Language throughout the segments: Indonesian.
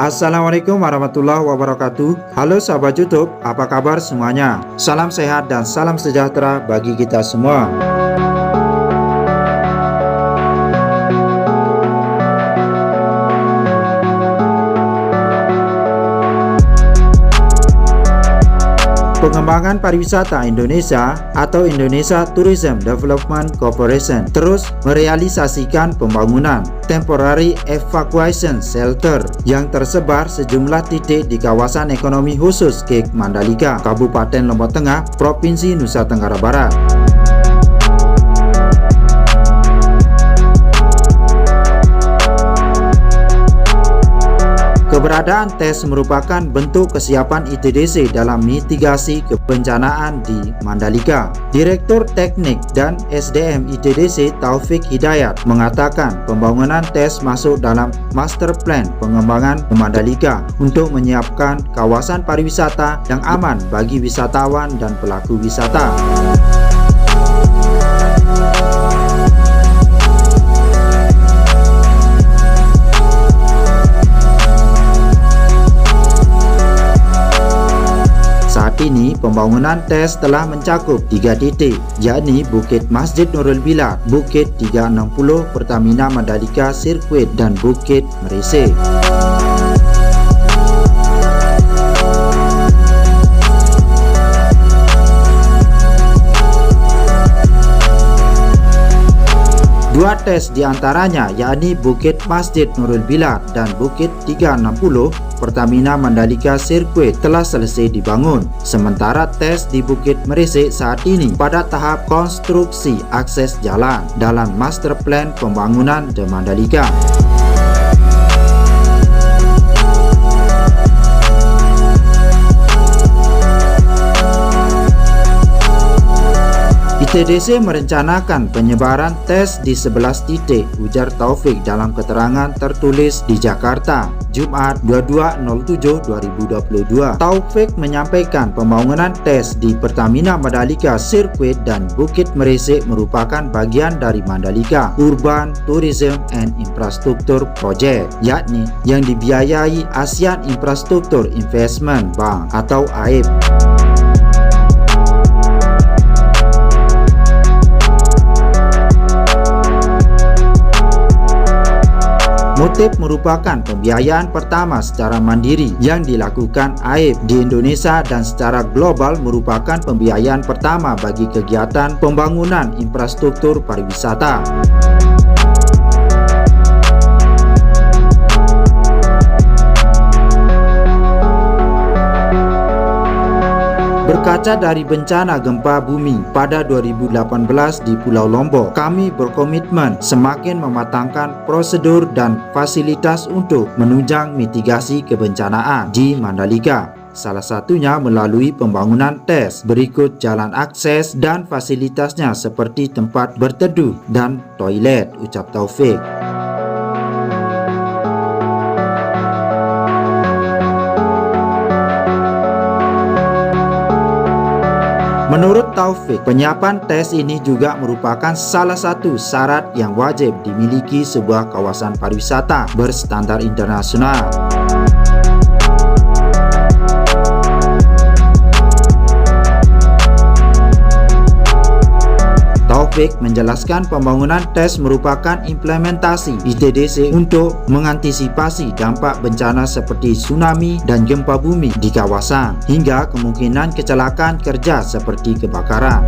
Assalamualaikum warahmatullahi wabarakatuh. Halo sahabat YouTube, apa kabar semuanya? Salam sehat dan salam sejahtera bagi kita semua. Pengembangan pariwisata Indonesia atau Indonesia Tourism Development Corporation terus merealisasikan pembangunan Temporary Evacuation Shelter yang tersebar sejumlah titik di kawasan ekonomi khusus KEK Mandalika, Kabupaten Lombok Tengah, Provinsi Nusa Tenggara Barat. Keberadaan TES merupakan bentuk kesiapan ITDC dalam mitigasi kebencanaan di Mandalika. Direktur Teknik dan SDM ITDC Taufik Hidayat mengatakan pembangunan TES masuk dalam Master Plan Pengembangan Mandalika untuk menyiapkan kawasan pariwisata yang aman bagi wisatawan dan pelaku wisata. Saat ini pembangunan TES telah mencakup 3 titik, yakni Bukit Masjid Nurul Bilad, Bukit 360 Pertamina Mandalika Sirkuit, dan Bukit Meresik. Dua TES diantaranya yakni Bukit Masjid Nurul Bilad dan Bukit 360 Pertamina Mandalika Sirkuit telah selesai dibangun. Sementara TES di Bukit Meresik saat ini pada tahap konstruksi akses jalan dalam Master Plan Pembangunan The Mandalika. ITDC merencanakan penyebaran TES di 11 titik, ujar Taufik dalam keterangan tertulis di Jakarta, Jumat 22/07/2022. Taufik menyampaikan pembangunan TES di Pertamina Mandalika Sirkuit dan Bukit Meresik merupakan bagian dari Mandalika Urban Tourism and Infrastructure Project, yakni yang dibiayai ASEAN Infrastructure Investment Bank atau AIIB. Motif merupakan pembiayaan pertama secara mandiri yang dilakukan AIIB di Indonesia dan secara global merupakan pembiayaan pertama bagi kegiatan pembangunan infrastruktur pariwisata. Berkaca dari bencana gempa bumi pada 2018 di Pulau Lombok, kami berkomitmen semakin mematangkan prosedur dan fasilitas untuk menunjang mitigasi kebencanaan di Mandalika. Salah satunya melalui pembangunan TES. Berikut jalan akses dan fasilitasnya seperti tempat berteduh dan toilet, ucap Taufik. Menurut Taufik, penyiapan TES ini juga merupakan salah satu syarat yang wajib dimiliki sebuah kawasan pariwisata berstandar internasional. Taufik menjelaskan pembangunan TES merupakan implementasi ITDC untuk mengantisipasi dampak bencana seperti tsunami dan gempa bumi di kawasan, hingga kemungkinan kecelakaan kerja seperti kebakaran.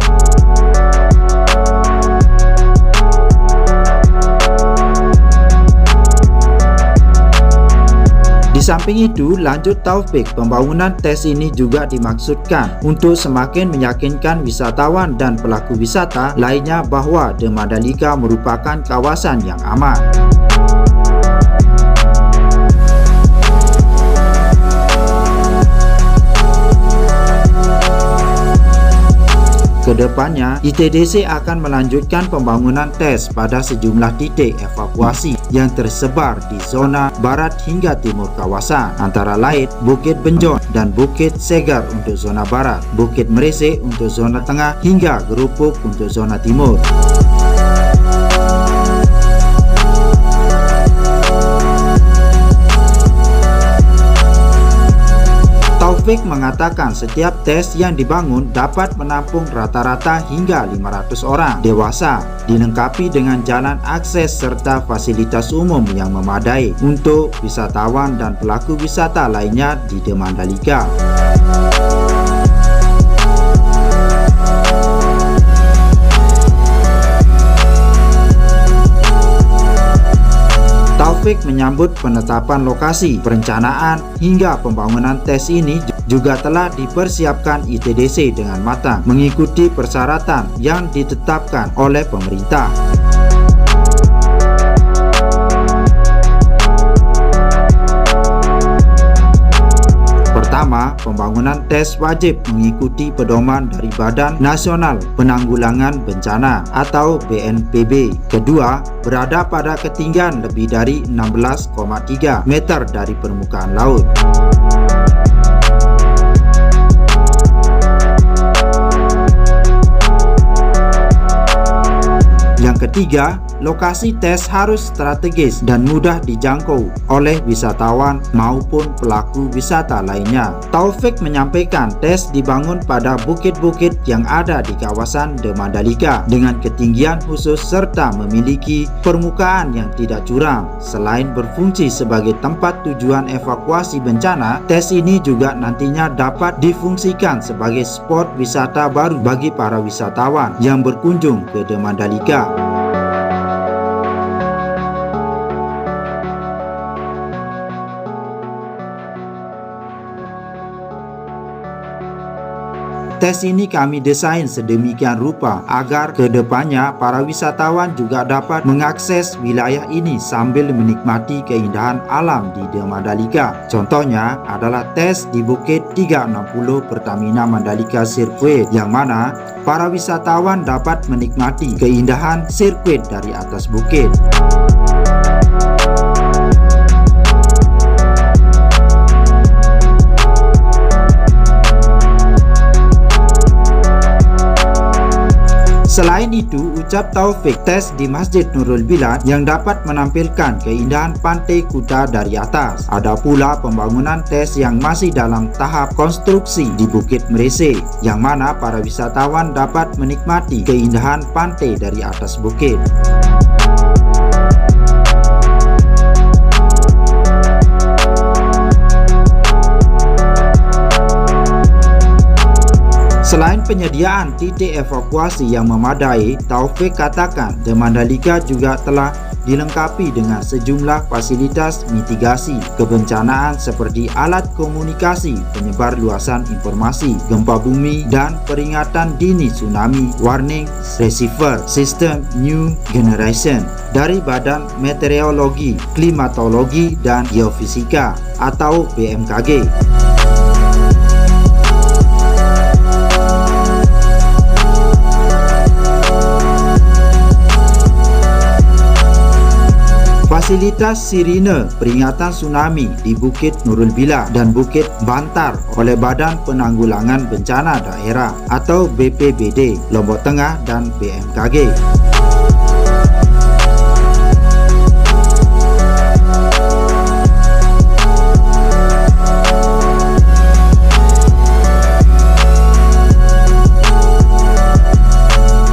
Di samping itu, lanjut Taufik, pembangunan TES ini juga dimaksudkan untuk semakin meyakinkan wisatawan dan pelaku wisata lainnya bahwa The Mandalika merupakan kawasan yang aman. Kedepannya, ITDC akan melanjutkan pembangunan TES pada sejumlah titik evakuasi yang tersebar di zona barat hingga timur kawasan, antara lain Bukit Benjon dan Bukit Segar untuk zona barat, Bukit Meresik untuk zona tengah, hingga Gerupuk untuk zona timur. Taufik mengatakan setiap tes yang dibangun dapat menampung rata-rata hingga 500 orang dewasa, dilengkapi dengan jalan akses serta fasilitas umum yang memadai untuk wisatawan dan pelaku wisata lainnya di The Mandalika. Taufik menyambut penetapan lokasi, perencanaan, hingga pembangunan tes ini juga telah dipersiapkan ITDC dengan matang, mengikuti persyaratan yang ditetapkan oleh pemerintah. Pertama, pembangunan tes wajib mengikuti pedoman dari Badan Nasional Penanggulangan Bencana atau BNPB. Kedua, berada pada ketinggian lebih dari 16,3 meter dari permukaan laut. Yang ketiga, lokasi tes harus strategis dan mudah dijangkau oleh wisatawan maupun pelaku wisata lainnya. Taufik menyampaikan tes dibangun pada bukit-bukit yang ada di kawasan The Mandalika dengan ketinggian khusus serta memiliki permukaan yang tidak curam. Selain berfungsi sebagai tempat tujuan evakuasi bencana, tes ini juga nantinya dapat difungsikan sebagai spot wisata baru bagi para wisatawan yang berkunjung ke The Mandalika. Tes ini kami desain sedemikian rupa agar kedepannya para wisatawan juga dapat mengakses wilayah ini sambil menikmati keindahan alam di The Mandalika. Contohnya adalah tes di Bukit 360 Pertamina Mandalika Circuit, yang mana para wisatawan dapat menikmati keindahan sirkuit dari atas bukit. Selain itu, ucap Taufik, tes di Masjid Nurul Bilad yang dapat menampilkan keindahan pantai Kuta dari atas. Ada pula pembangunan tes yang masih dalam tahap konstruksi di Bukit Merese, yang mana para wisatawan dapat menikmati keindahan pantai dari atas bukit. Selain penyediaan titik evakuasi yang memadai, Taufik katakan The Mandalika juga telah dilengkapi dengan sejumlah fasilitas mitigasi kebencanaan seperti alat komunikasi penyebar luasan informasi gempa bumi dan peringatan dini tsunami warning receiver sistem New Generation dari Badan Meteorologi, Klimatologi dan Geofisika atau BMKG. Fasilitas sirine peringatan tsunami di Bukit Nurul Bilad dan Bukit Bantar oleh Badan Penanggulangan Bencana Daerah atau BPBD Lombok Tengah dan BMKG.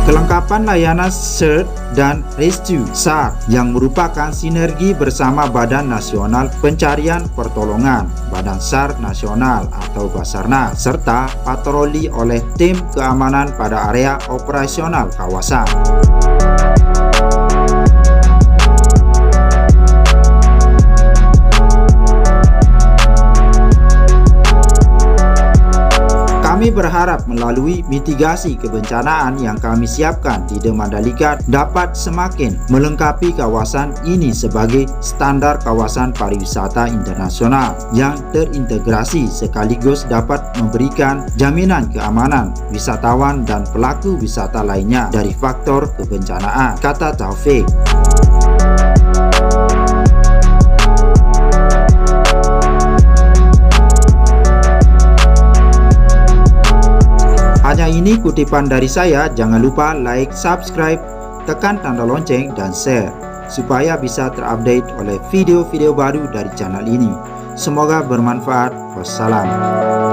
Kelengkapan layanan Search dan Rescue SAR yang merupakan sinergi bersama Badan Nasional Pencarian Pertolongan, Badan SAR Nasional atau Basarnas, serta patroli oleh tim keamanan pada area operasional kawasan. Kami berharap melalui mitigasi kebencanaan yang kami siapkan di The Mandalika dapat semakin melengkapi kawasan ini sebagai standar kawasan pariwisata internasional yang terintegrasi sekaligus dapat memberikan jaminan keamanan wisatawan dan pelaku wisata lainnya dari faktor kebencanaan, kata Taufik. Hanya ini kutipan dari saya, jangan lupa like, subscribe, tekan tanda lonceng dan share supaya bisa terupdate oleh video-video baru dari channel ini. Semoga bermanfaat. Wassalam.